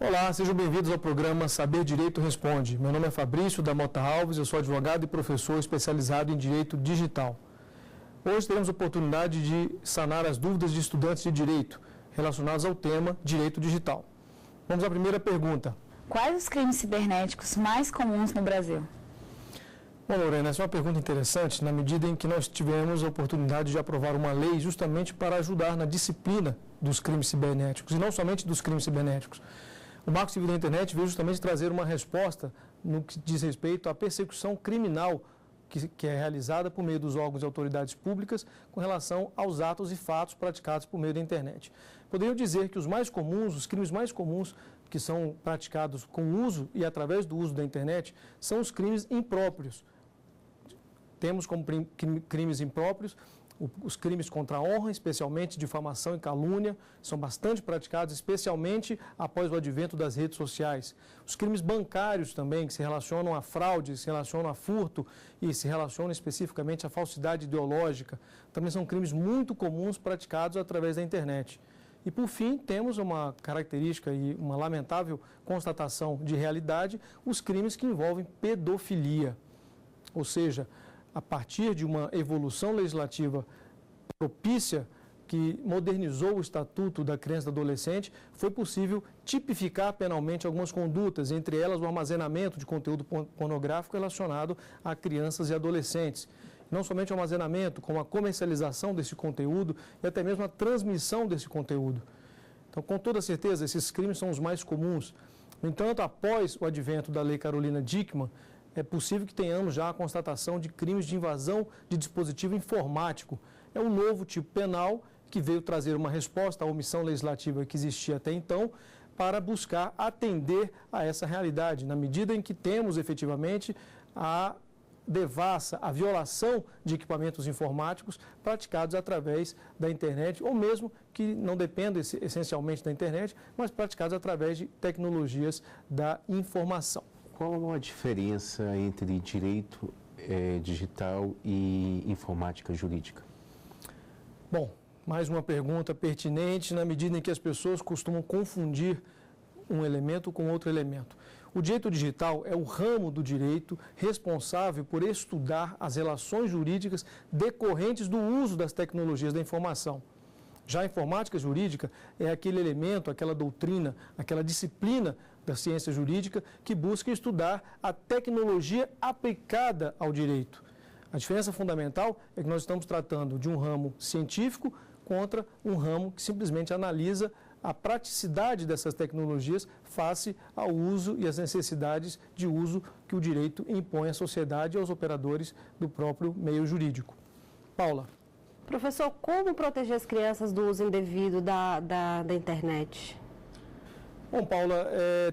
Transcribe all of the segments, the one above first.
Olá, sejam bem-vindos ao programa Saber Direito Responde. Meu nome é Fabrício da Mota Alves, eu sou advogado e professor especializado em Direito Digital. Hoje teremos a oportunidade de sanar as dúvidas de estudantes de Direito relacionadas ao tema Direito Digital. Vamos à primeira pergunta. Quais os crimes cibernéticos mais comuns no Brasil? Bom, Lorena, essa é uma pergunta interessante na medida em que nós tivemos a oportunidade de aprovar uma lei justamente para ajudar na disciplina dos crimes cibernéticos, e não somente dos crimes cibernéticos. O Marco Civil da Internet veio justamente trazer uma resposta no que diz respeito à persecução criminal que é realizada por meio dos órgãos e autoridades públicas com relação aos atos e fatos praticados por meio da internet. Poderiam dizer que os mais comuns, os crimes mais comuns que são praticados com o uso e através do uso da internet são os crimes impróprios. Temos como crimes impróprios os crimes contra a honra, especialmente difamação e calúnia, são bastante praticados, especialmente após o advento das redes sociais. Os crimes bancários também, que se relacionam a fraude, se relacionam a furto e se relacionam especificamente à falsidade ideológica, também são crimes muito comuns praticados através da internet. E, por fim, temos uma característica e uma lamentável constatação de realidade, os crimes que envolvem pedofilia, ou seja, a partir de uma evolução legislativa propícia que modernizou o Estatuto da Criança e do Adolescente, foi possível tipificar penalmente algumas condutas, entre elas o armazenamento de conteúdo pornográfico relacionado a crianças e adolescentes. Não somente o armazenamento, como a comercialização desse conteúdo e até mesmo a transmissão desse conteúdo. Então, com toda certeza, esses crimes são os mais comuns. No entanto, após o advento da Lei Carolina Dickmann, é possível que tenhamos já a constatação de crimes de invasão de dispositivo informático. É um novo tipo penal que veio trazer uma resposta à omissão legislativa que existia até então para buscar atender a essa realidade, na medida em que temos efetivamente a devassa, a violação de equipamentos informáticos praticados através da internet, ou mesmo que não dependam essencialmente da internet, mas praticados através de tecnologias da informação. Qual a diferença entre direito digital e informática jurídica? Bom, mais uma pergunta pertinente na medida em que as pessoas costumam confundir um elemento com outro elemento. O direito digital é o ramo do direito responsável por estudar as relações jurídicas decorrentes do uso das tecnologias da informação. Já a informática jurídica é aquele elemento, aquela doutrina, aquela disciplina da ciência jurídica que busca estudar a tecnologia aplicada ao direito. A diferença fundamental é que nós estamos tratando de um ramo científico contra um ramo que simplesmente analisa a praticidade dessas tecnologias face ao uso e às necessidades de uso que o direito impõe à sociedade e aos operadores do próprio meio jurídico. Paula. Professor, como proteger as crianças do uso indevido da internet? Bom, Paula,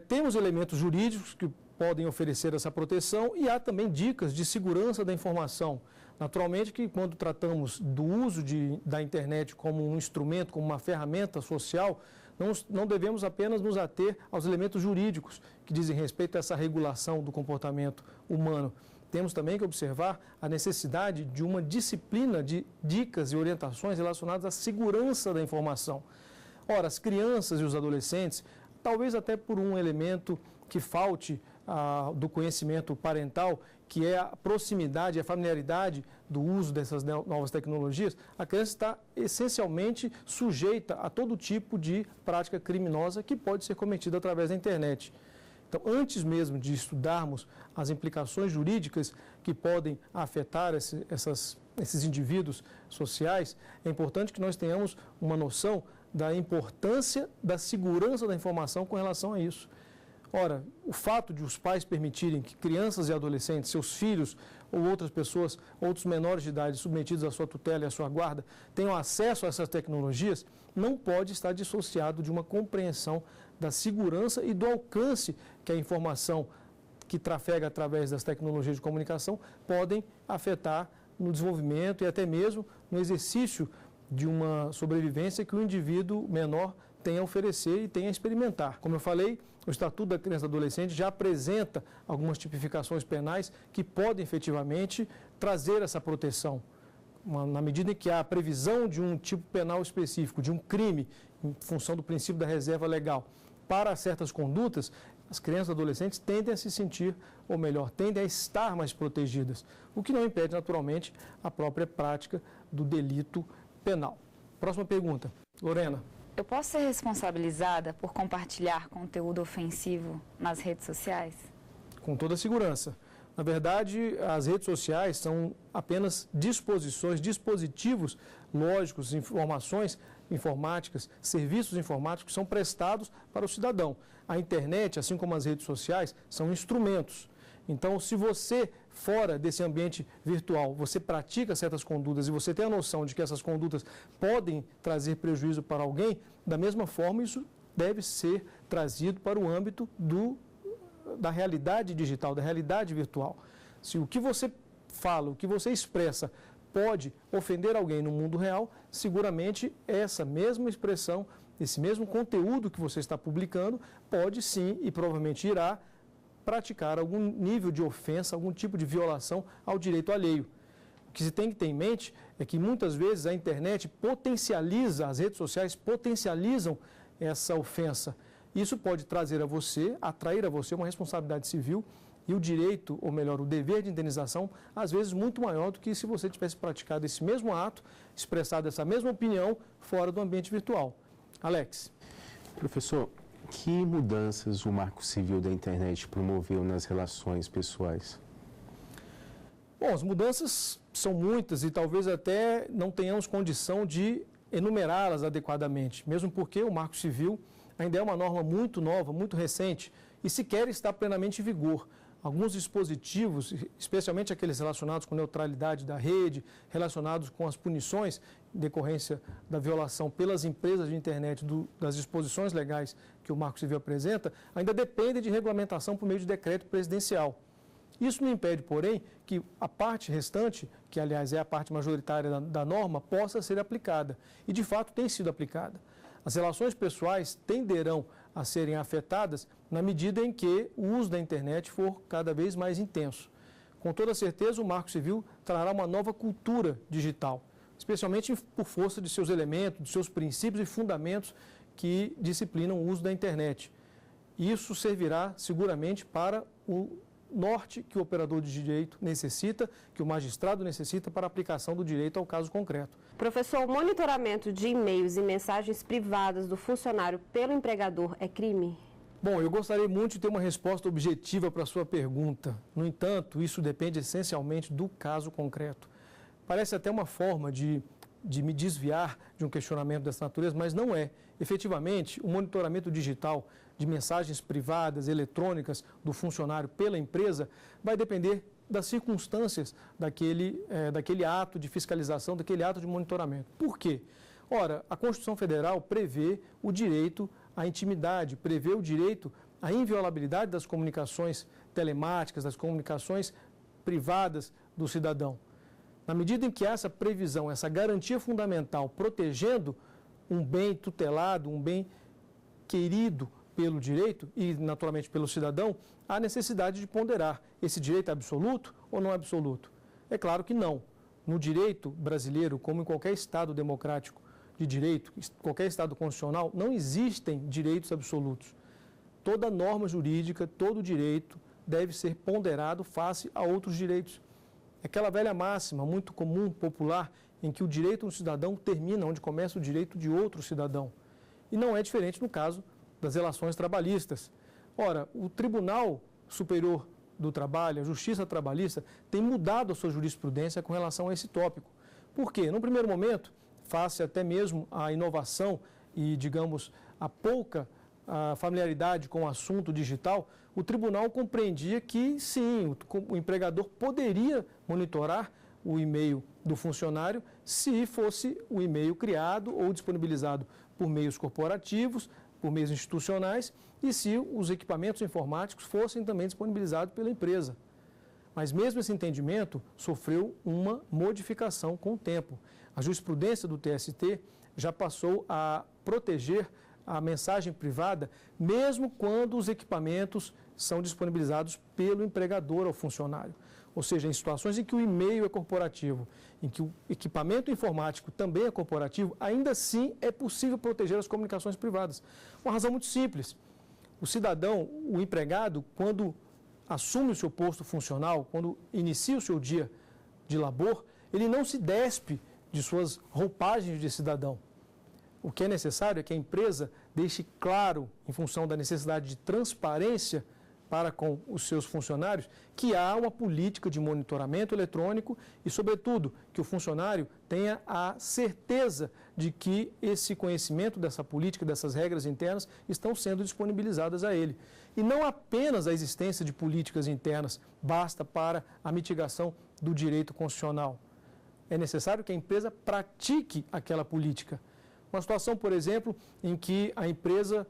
temos elementos jurídicos que podem oferecer essa proteção e há também dicas de segurança da informação. Naturalmente que quando tratamos do uso da internet como um instrumento, como uma ferramenta social, não devemos apenas nos ater aos elementos jurídicos que dizem respeito a essa regulação do comportamento humano. Temos também que observar a necessidade de uma disciplina de dicas e orientações relacionadas à segurança da informação. Ora, as crianças e os adolescentes, talvez até por um elemento que falte do conhecimento parental, que é a proximidade, a familiaridade do uso dessas novas tecnologias, a criança está essencialmente sujeita a todo tipo de prática criminosa que pode ser cometida através da internet. Então, antes mesmo de estudarmos as implicações jurídicas que podem afetar esses indivíduos sociais, é importante que nós tenhamos uma noção da importância da segurança da informação com relação a isso. Ora, o fato de os pais permitirem que crianças e adolescentes, seus filhos ou outras pessoas, outros menores de idade submetidos à sua tutela e à sua guarda, tenham acesso a essas tecnologias, não pode estar dissociado de uma compreensão da segurança e do alcance que a informação que trafega através das tecnologias de comunicação podem afetar no desenvolvimento e até mesmo no exercício de uma sobrevivência que o indivíduo menor tem a oferecer e tem a experimentar. Como eu falei, o Estatuto da Criança e do Adolescente já apresenta algumas tipificações penais que podem efetivamente trazer essa proteção. Na medida em que há a previsão de um tipo penal específico, de um crime, em função do princípio da reserva legal, para certas condutas, as crianças e adolescentes tendem a se sentir, ou melhor, tendem a estar mais protegidas, o que não impede, naturalmente, a própria prática do delito penal. Próxima pergunta. Lorena. Eu posso ser responsabilizada por compartilhar conteúdo ofensivo nas redes sociais? Com toda segurança. Na verdade, as redes sociais são apenas dispositivos lógicos, informações informáticas, serviços informáticos que são prestados para o cidadão. A internet, assim como as redes sociais, são instrumentos. Então, se você, fora desse ambiente virtual, você pratica certas condutas e você tem a noção de que essas condutas podem trazer prejuízo para alguém, da mesma forma, isso deve ser trazido para o âmbito da realidade digital, da realidade virtual. Se o que você fala, o que você expressa pode ofender alguém no mundo real, seguramente essa mesma expressão, esse mesmo conteúdo que você está publicando, pode sim e provavelmente irá praticar algum nível de ofensa, algum tipo de violação ao direito alheio. O que se tem que ter em mente é que muitas vezes a internet potencializa, as redes sociais potencializam essa ofensa. Isso pode trazer a você, atrair a você uma responsabilidade civil e o direito, ou melhor, o dever de indenização, às vezes muito maior do que se você tivesse praticado esse mesmo ato, expressado essa mesma opinião fora do ambiente virtual. Alex. Professor, que mudanças o Marco Civil da Internet promoveu nas relações pessoais? Bom, as mudanças são muitas e talvez até não tenhamos condição de enumerá-las adequadamente, mesmo porque o Marco Civil ainda é uma norma muito nova, muito recente e sequer está plenamente em vigor. Alguns dispositivos, especialmente aqueles relacionados com neutralidade da rede, relacionados com as punições em decorrência da violação pelas empresas de internet das disposições legais que o Marco Civil apresenta, ainda dependem de regulamentação por meio de decreto presidencial. Isso não impede, porém, que a parte restante, que aliás é a parte majoritária da norma, possa ser aplicada. E de fato tem sido aplicada. As relações pessoais tenderão a serem afetadas na medida em que o uso da internet for cada vez mais intenso. Com toda certeza, o Marco Civil trará uma nova cultura digital, especialmente por força de seus elementos, de seus princípios e fundamentos que disciplinam o uso da internet. Isso servirá seguramente para o norte que o operador de direito necessita, que o magistrado necessita para a aplicação do direito ao caso concreto. Professor, o monitoramento de e-mails e mensagens privadas do funcionário pelo empregador é crime? Bom, eu gostaria muito de ter uma resposta objetiva para a sua pergunta. No entanto, isso depende essencialmente do caso concreto. Parece até uma forma de me desviar de um questionamento dessa natureza, mas não é. Efetivamente, o monitoramento digital de mensagens privadas, eletrônicas do funcionário pela empresa vai depender das circunstâncias daquele ato de fiscalização, daquele ato de monitoramento. Por quê? Ora, a Constituição Federal prevê o direito à intimidade, prevê o direito à inviolabilidade das comunicações telemáticas, das comunicações privadas do cidadão. Na medida em que essa previsão, essa garantia fundamental, protegendo um bem tutelado, um bem querido pelo direito e, naturalmente, pelo cidadão, há necessidade de ponderar esse direito é absoluto ou não é absoluto. É claro que não. No direito brasileiro, como em qualquer Estado democrático de direito, qualquer Estado constitucional, não existem direitos absolutos. Toda norma jurídica, todo direito deve ser ponderado face a outros direitos. Aquela velha máxima, muito comum, popular, em que o direito do cidadão termina onde começa o direito de outro cidadão. E não é diferente no caso das relações trabalhistas. Ora, o Tribunal Superior do Trabalho, a Justiça Trabalhista, tem mudado a sua jurisprudência com relação a esse tópico. Por quê? No primeiro momento, face até mesmo à inovação e, digamos, a pouca familiaridade com o assunto digital, o tribunal compreendia que, sim, o empregador poderia monitorar o e-mail do funcionário se fosse o e-mail criado ou disponibilizado por meios corporativos, por meios institucionais e se os equipamentos informáticos fossem também disponibilizados pela empresa. Mas mesmo esse entendimento sofreu uma modificação com o tempo. A jurisprudência do TST já passou a proteger a mensagem privada, mesmo quando os equipamentos são disponibilizados pelo empregador ao funcionário. Ou seja, em situações em que o e-mail é corporativo, em que o equipamento informático também é corporativo, ainda assim é possível proteger as comunicações privadas. Uma razão muito simples. O cidadão, o empregado, quando assume o seu posto funcional, quando inicia o seu dia de labor, ele não se despe de suas roupagens de cidadão. O que é necessário é que a empresa deixe claro, em função da necessidade de transparência para com os seus funcionários, que há uma política de monitoramento eletrônico e, sobretudo, que o funcionário tenha a certeza de que esse conhecimento dessa política, dessas regras internas, estão sendo disponibilizadas a ele. E não apenas a existência de políticas internas basta para a mitigação do direito constitucional. É necessário que a empresa pratique aquela política. Uma situação, por exemplo, em que a empresa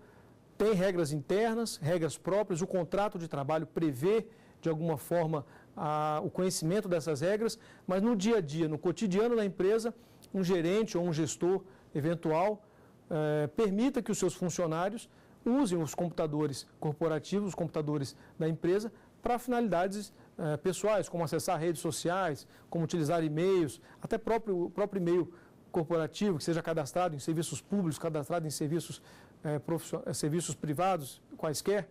tem regras internas, regras próprias, o contrato de trabalho prevê, de alguma forma, o conhecimento dessas regras, mas no dia a dia, no cotidiano da empresa, um gerente ou um gestor eventual permita que os seus funcionários usem os computadores corporativos, os computadores da empresa, para finalidades pessoais, como acessar redes sociais, como utilizar e-mails, até o próprio e-mail corporativo, que seja cadastrado em serviços públicos, cadastrado em serviços privados, quaisquer.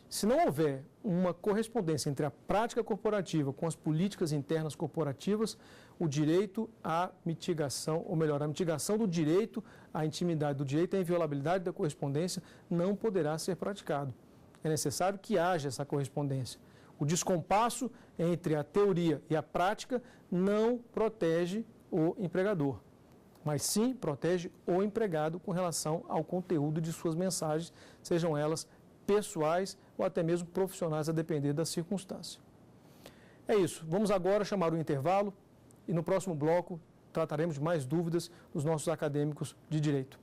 Se não houver uma correspondência entre a prática corporativa com as políticas internas corporativas, o direito à mitigação, ou melhor, a mitigação do direito à intimidade, do direito à inviolabilidade da correspondência não poderá ser praticado. É necessário que haja essa correspondência. O descompasso entre a teoria e a prática não protege o empregador, mas sim protege o empregado com relação ao conteúdo de suas mensagens, sejam elas pessoais ou até mesmo profissionais, a depender da circunstância. É isso. Vamos agora chamar o intervalo e no próximo bloco trataremos de mais dúvidas dos nossos acadêmicos de direito.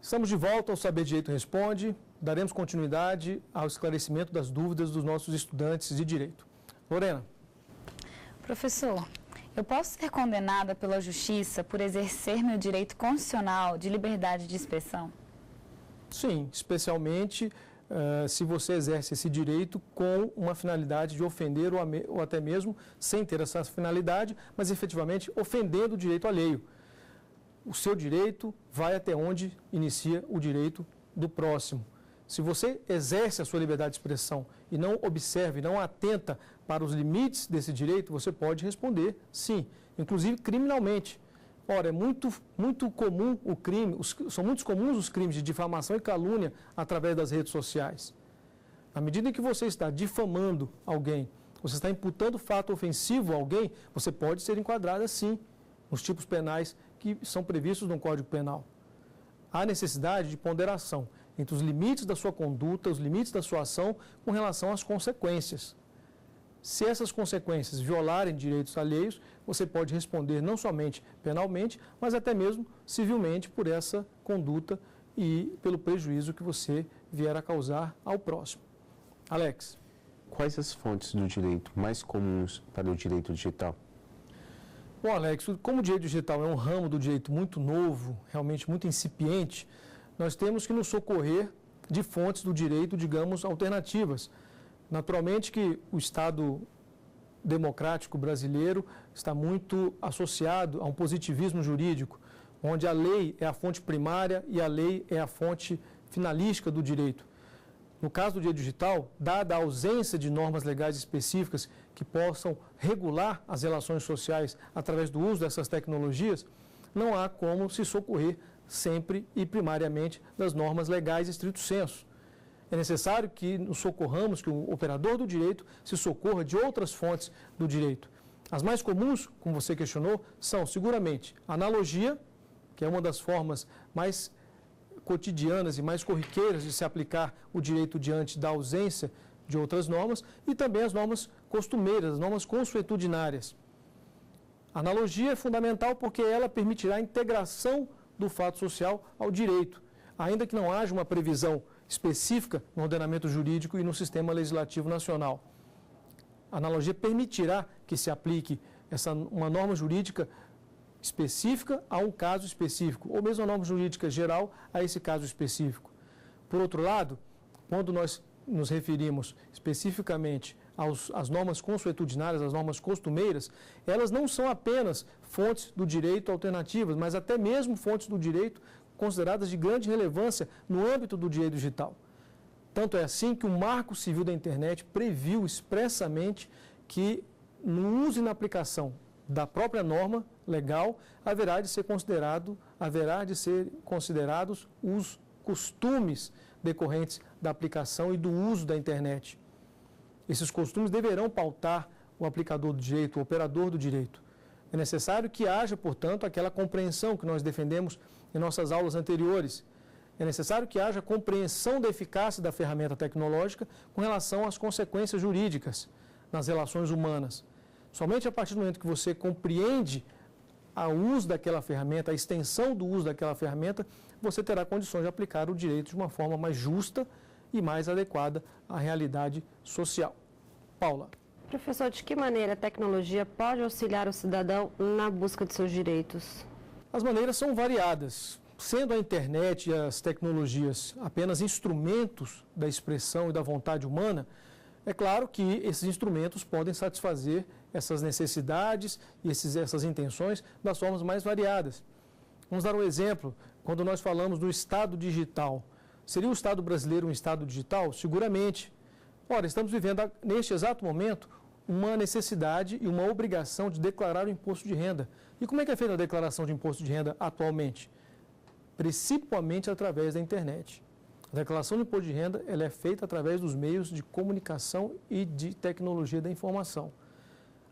Estamos de volta ao Saber Direito Responde. Daremos continuidade ao esclarecimento das dúvidas dos nossos estudantes de direito. Lorena. Professor, eu posso ser condenada pela justiça por exercer meu direito constitucional de liberdade de expressão? Sim, especialmente se você exerce esse direito com uma finalidade de ofender ou até mesmo sem ter essa finalidade, mas efetivamente ofendendo o direito alheio. O seu direito vai até onde inicia o direito do próximo. Se você exerce a sua liberdade de expressão e não observa, não atenta para os limites desse direito, você pode responder sim, inclusive criminalmente. Ora, é muito comum o crime, são muito comuns os crimes de difamação e calúnia através das redes sociais. Na medida em que você está difamando alguém, você está imputando fato ofensivo a alguém, você pode ser enquadrado assim nos tipos penais que são previstos no Código Penal. Há necessidade de ponderação entre os limites da sua conduta, os limites da sua ação com relação às consequências. Se essas consequências violarem direitos alheios, você pode responder não somente penalmente, mas até mesmo civilmente por essa conduta e pelo prejuízo que você vier a causar ao próximo. Alex. Quais as fontes do direito mais comuns para o direito digital? Bom, Alex, como o direito digital é um ramo do direito muito novo, realmente muito incipiente, nós temos que nos socorrer de fontes do direito, digamos, alternativas. Naturalmente que o Estado democrático brasileiro está muito associado a um positivismo jurídico, onde a lei é a fonte primária e a lei é a fonte finalística do direito. No caso do direito digital, dada a ausência de normas legais específicas que possam regular as relações sociais através do uso dessas tecnologias, não há como se socorrer sempre e primariamente das normas legais estrito sensu. É necessário que nos socorramos, que o operador do direito se socorra de outras fontes do direito. As mais comuns, como você questionou, são seguramente a analogia, que é uma das formas mais cotidianas e mais corriqueiras de se aplicar o direito diante da ausência de outras normas, e também as normas costumeiras, as normas consuetudinárias. A analogia é fundamental porque ela permitirá a integração do fato social ao direito, ainda que não haja uma previsão específica no ordenamento jurídico e no sistema legislativo nacional. A analogia permitirá que se aplique uma norma jurídica específica a um caso específico, ou mesmo a norma jurídica geral a esse caso específico. Por outro lado, quando nós nos referimos especificamente às normas consuetudinárias, às normas costumeiras, elas não são apenas fontes do direito alternativas, mas até mesmo fontes do direito consideradas de grande relevância no âmbito do direito digital. Tanto é assim que o Marco Civil da Internet previu expressamente que no uso e na aplicação da própria norma legal haverá de ser considerados os costumes decorrentes da aplicação e do uso da internet. Esses costumes deverão pautar o aplicador do direito, o operador do direito. É necessário que haja, portanto, aquela compreensão que nós defendemos em nossas aulas anteriores. É necessário que haja compreensão da eficácia da ferramenta tecnológica com relação às consequências jurídicas nas relações humanas. Somente a partir do momento que você compreende o uso daquela ferramenta, a extensão do uso daquela ferramenta, você terá condições de aplicar o direito de uma forma mais justa e mais adequada à realidade social. Paula. Professor, de que maneira a tecnologia pode auxiliar o cidadão na busca de seus direitos? As maneiras são variadas. Sendo a internet e as tecnologias apenas instrumentos da expressão e da vontade humana, é claro que esses instrumentos podem satisfazer essas necessidades e essas intenções das formas mais variadas. Vamos dar um exemplo. Quando nós falamos do Estado digital, seria o Estado brasileiro um Estado digital? Seguramente. Ora, estamos vivendo neste exato momento uma necessidade e uma obrigação de declarar o imposto de renda. E como é que é feita a declaração de imposto de renda atualmente? Principalmente através da internet. A declaração de imposto de renda ela é feita através dos meios de comunicação e de tecnologia da informação.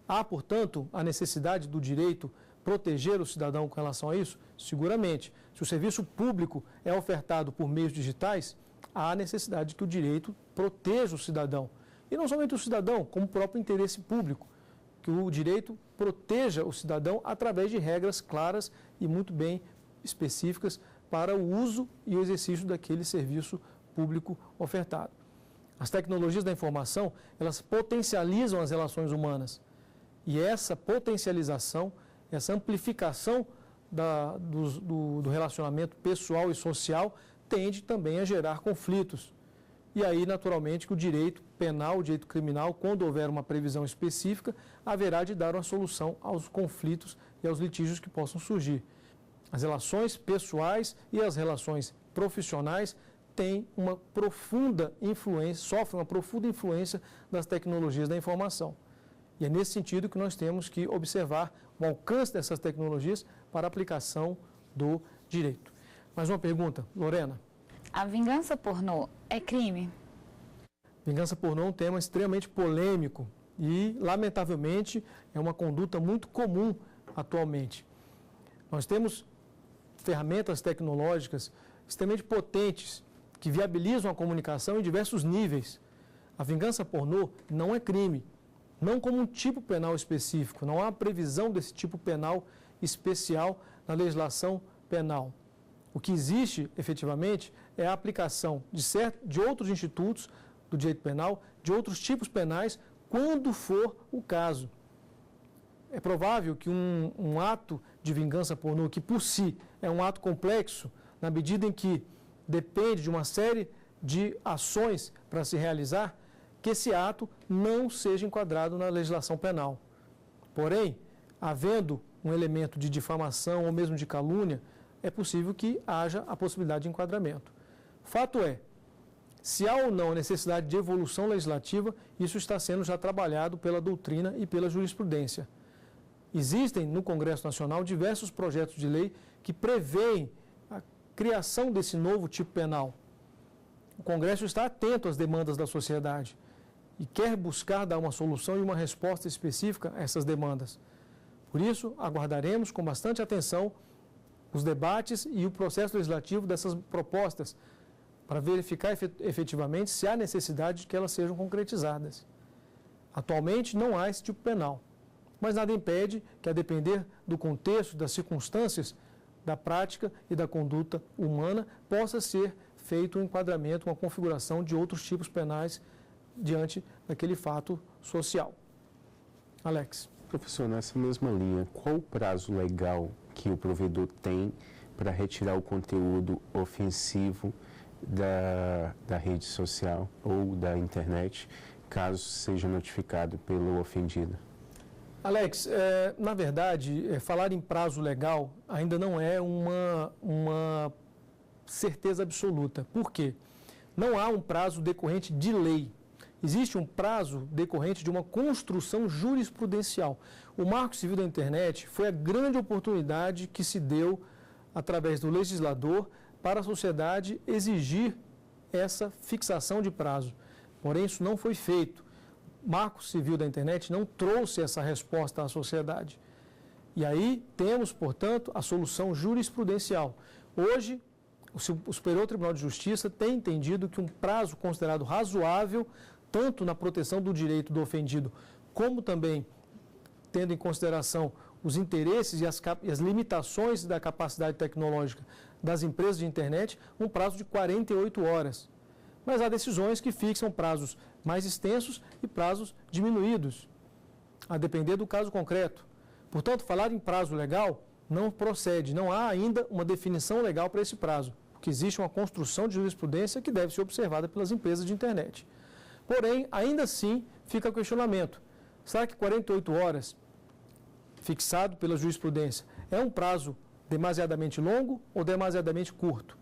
Há, portanto, a necessidade do direito proteger o cidadão com relação a isso? Seguramente. Se o serviço público é ofertado por meios digitais, há a necessidade que o direito proteja o cidadão. E não somente o cidadão, como o próprio interesse público, que o direito proteja o cidadão através de regras claras e muito bem específicas para o uso e o exercício daquele serviço público ofertado. As tecnologias da informação, elas potencializam as relações humanas. E essa potencialização, essa amplificação do relacionamento pessoal e social tende também a gerar conflitos. E aí, naturalmente, que o direito penal, o direito criminal, quando houver uma previsão específica, haverá de dar uma solução aos conflitos e aos litígios que possam surgir. As relações pessoais e as relações profissionais têm uma profunda influência, sofrem uma profunda influência das tecnologias da informação. E é nesse sentido que nós temos que observar o alcance dessas tecnologias para a aplicação do direito. Mais uma pergunta, Lorena. A vingança pornô é crime? Vingança pornô é um tema extremamente polêmico e, lamentavelmente, é uma conduta muito comum atualmente. Nós temos ferramentas tecnológicas extremamente potentes que viabilizam a comunicação em diversos níveis. A vingança pornô não é crime, não como um tipo penal específico, não há previsão desse tipo penal especial na legislação penal. O que existe, efetivamente, é a aplicação de outros institutos do direito penal, de outros tipos penais, quando for o caso. É provável que um ato de vingança pornô, que por si é um ato complexo, na medida em que depende de uma série de ações para se realizar, que esse ato não seja enquadrado na legislação penal. Porém, havendo um elemento de difamação ou mesmo de calúnia, é possível que haja a possibilidade de enquadramento. Fato é, se há ou não necessidade de evolução legislativa, isso está sendo já trabalhado pela doutrina e pela jurisprudência. Existem no Congresso Nacional diversos projetos de lei que prevêem a criação desse novo tipo penal. O Congresso está atento às demandas da sociedade e quer buscar dar uma solução e uma resposta específica a essas demandas. Por isso, aguardaremos com bastante atenção os debates e o processo legislativo dessas propostas para verificar efetivamente se há necessidade de que elas sejam concretizadas. Atualmente não há esse tipo penal, mas nada impede que, a depender do contexto, das circunstâncias, da prática e da conduta humana, possa ser feito um enquadramento, uma configuração de outros tipos penais diante daquele fato social. Alex. Professor, nessa mesma linha, qual o prazo legal que o provedor tem para retirar o conteúdo ofensivo da rede social ou da internet, caso seja notificado pelo ofendido? Alex, na verdade, falar em prazo legal ainda não é uma certeza absoluta. Por quê? Não há um prazo decorrente de lei. Existe um prazo decorrente de uma construção jurisprudencial. O Marco Civil da Internet foi a grande oportunidade que se deu, através do legislador, para a sociedade exigir essa fixação de prazo. Porém, isso não foi feito. O Marco Civil da Internet não trouxe essa resposta à sociedade. E aí temos, portanto, a solução jurisprudencial. Hoje, o Superior Tribunal de Justiça tem entendido que um prazo considerado razoável, tanto na proteção do direito do ofendido, como também tendo em consideração os interesses e as limitações da capacidade tecnológica das empresas de internet, um prazo de 48 horas. Mas há decisões que fixam prazos mais extensos e prazos diminuídos, a depender do caso concreto. Portanto, falar em prazo legal não procede, não há ainda uma definição legal para esse prazo, porque existe uma construção de jurisprudência que deve ser observada pelas empresas de internet. Porém, ainda assim, fica o questionamento. Será que 48 horas, fixado pela jurisprudência, é um prazo demasiadamente longo ou demasiadamente curto?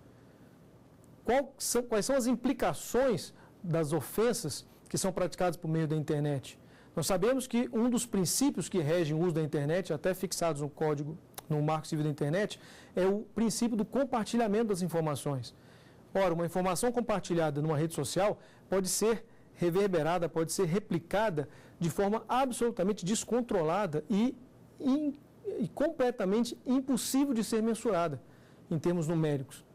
Quais são as implicações das ofensas que são praticadas por meio da internet? Nós sabemos que um dos princípios que regem o uso da internet, até fixados no Código, no Marco Civil da Internet, é o princípio do compartilhamento das informações. Ora, uma informação compartilhada numa rede social pode ser reverberada, pode ser replicada de forma absolutamente descontrolada e completamente impossível de ser mensurada em termos numéricos.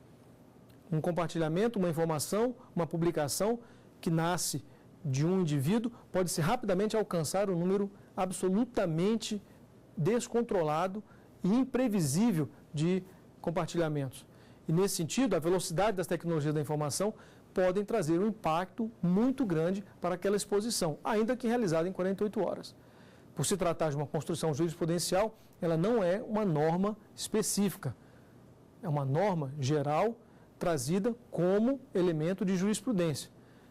Um compartilhamento, uma informação, uma publicação que nasce de um indivíduo pode ser rapidamente alcançar um número absolutamente descontrolado e imprevisível de compartilhamentos. E nesse sentido, a velocidade das tecnologias da informação podem trazer um impacto muito grande para aquela exposição, ainda que realizada em 48 horas. Por se tratar de uma construção jurisprudencial, ela não é uma norma específica, é uma norma geral trazida como elemento de jurisprudência,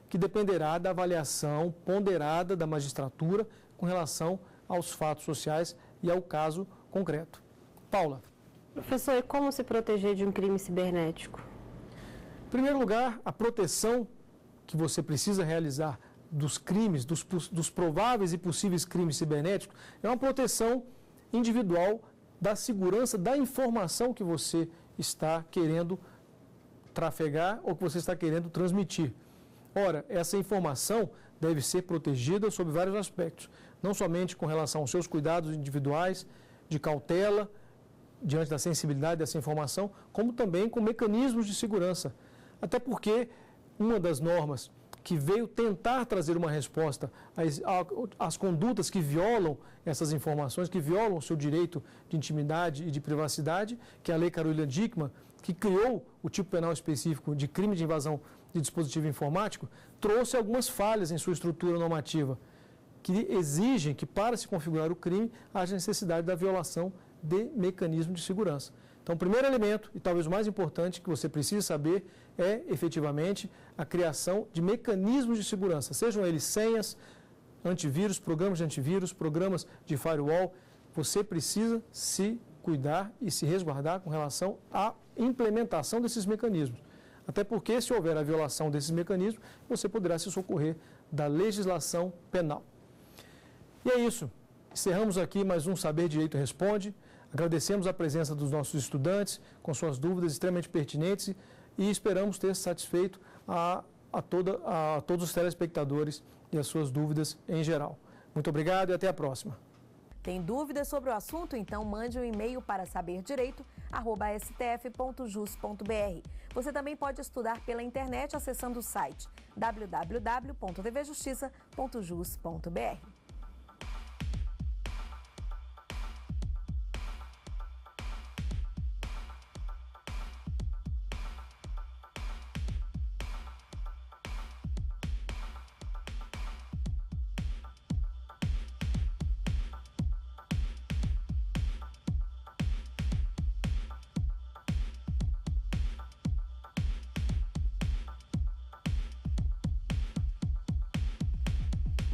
que dependerá da avaliação ponderada da magistratura com relação aos fatos sociais e ao caso concreto. Paula. Professor, e como se proteger de um crime cibernético? Em primeiro lugar, a proteção que você precisa realizar dos crimes, dos prováveis e possíveis crimes cibernéticos, é uma proteção individual da segurança da informação que você está querendo trafegar ou que você está querendo transmitir. Ora, essa informação deve ser protegida sob vários aspectos, não somente com relação aos seus cuidados individuais, de cautela, diante da sensibilidade dessa informação, como também com mecanismos de segurança. Até porque uma das normas que veio tentar trazer uma resposta às condutas que violam essas informações, que violam o seu direito de intimidade e de privacidade, que é a Lei Carolina Dickmann, que criou o tipo penal específico de crime de invasão de dispositivo informático, trouxe algumas falhas em sua estrutura normativa, que exigem que, para se configurar o crime, haja necessidade da violação de mecanismos de segurança. Então, o primeiro elemento, e talvez o mais importante que você precisa saber, é efetivamente a criação de mecanismos de segurança, sejam eles senhas, antivírus, programas de antivírus, programas de firewall. Você precisa se cuidar e se resguardar com relação à implementação desses mecanismos. Até porque, se houver a violação desses mecanismos, você poderá se socorrer da legislação penal. E é isso. Encerramos aqui mais um Saber Direito Responde. Agradecemos a presença dos nossos estudantes com suas dúvidas extremamente pertinentes e esperamos ter satisfeito a todos os telespectadores e as suas dúvidas em geral. Muito obrigado e até a próxima. Tem dúvidas sobre o assunto? Então mande um e-mail para saberdireito@stf.jus.br. Você também pode estudar pela internet acessando o site www.tvjustiça.jus.br.